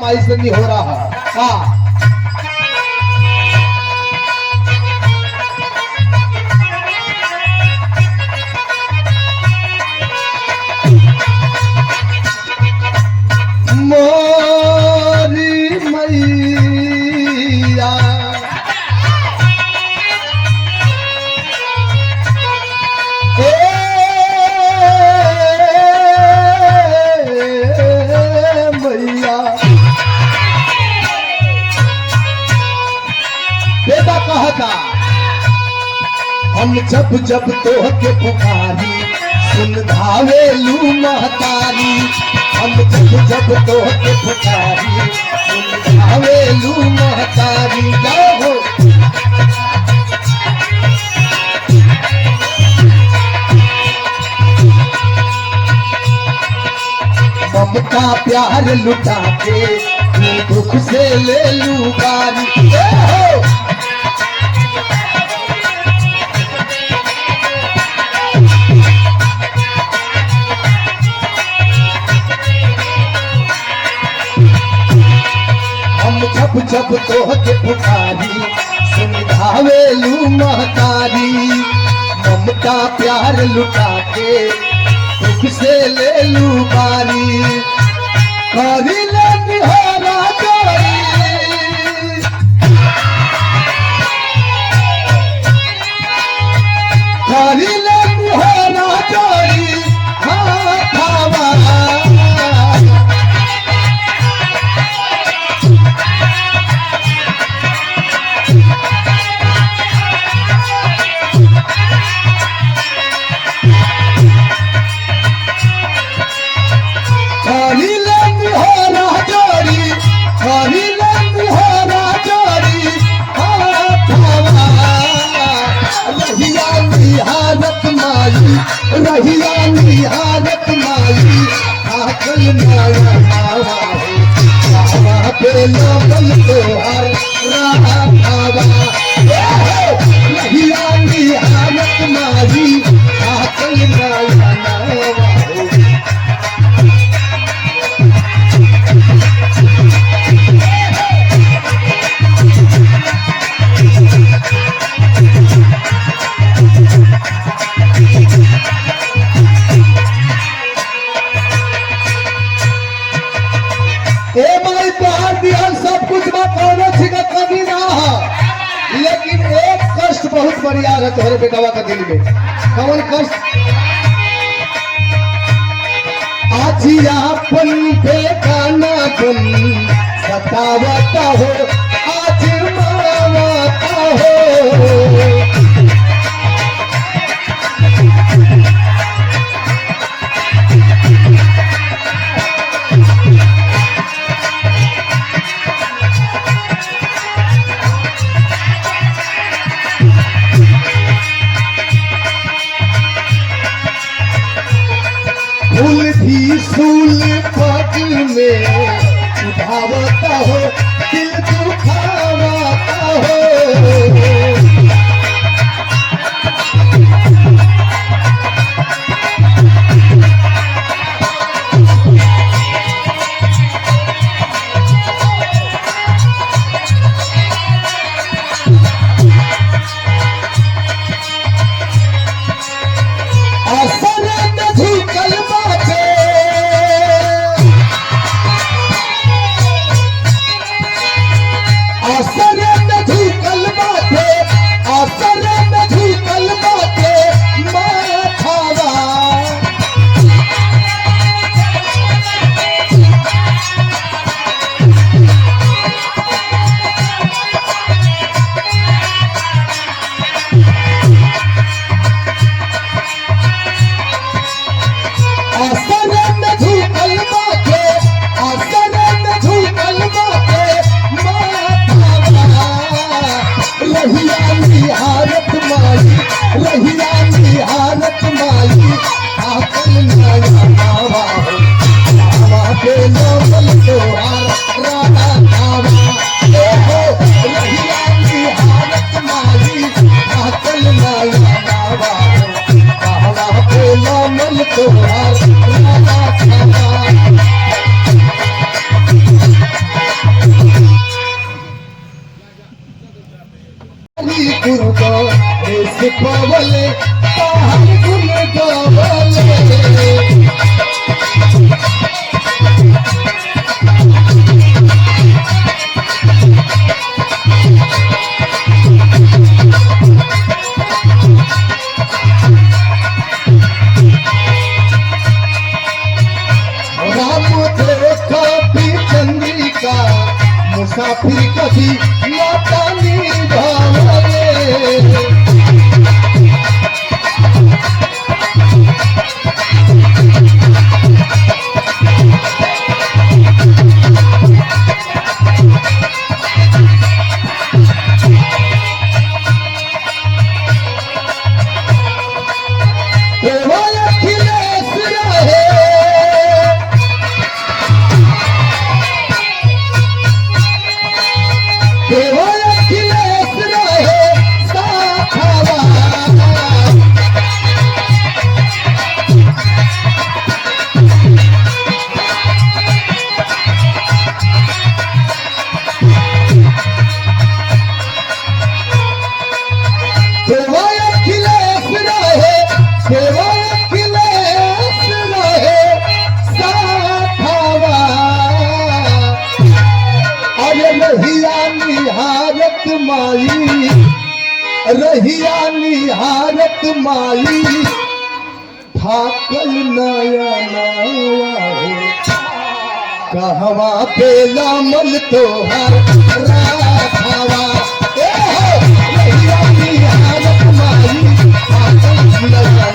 माई से नहीं हो रहा है। हाँ मोरी मैया बेटा कहता हम जब जब तोहके पुकारी सुन धावेलू महतारी। हम जब जब तोहके पुकारी सुन धावेलू महतारी। जाओ ममता प्यार लुटा के तू दुख से ले लू गारी। जब जब तोहके पुकारी सुन धावेलू महतारी। ममता प्यार लुटा के दुख से ले लू बारी। करी ले निहारा जोरी करी ले निहारा जोरी। हाँ खावा रहिया निहारत माई आकल माया मावा मावा पे लगल तोहर रहा खावा। रहिया निहारत माई आकल माया मावा। सब कुछ का कमी ना है, लेकिन एक कष्ट बहुत बढ़िया है तुम्हारे बेटवा का दिल में। कौन कष्ट? आज आपन बेगानापन सतावता हो, आज मावता हो। फूल भी फूल पग में उठावता हो, दिल दुखावता हो। असर गुरगा देश पावले ताहर गुण गावले मुसाफिर कभी माता निभावे रहिया निहारत माई थाकल नया कहवा पे लामल तोहर राधावा रहिया निहारत माई थाकल नया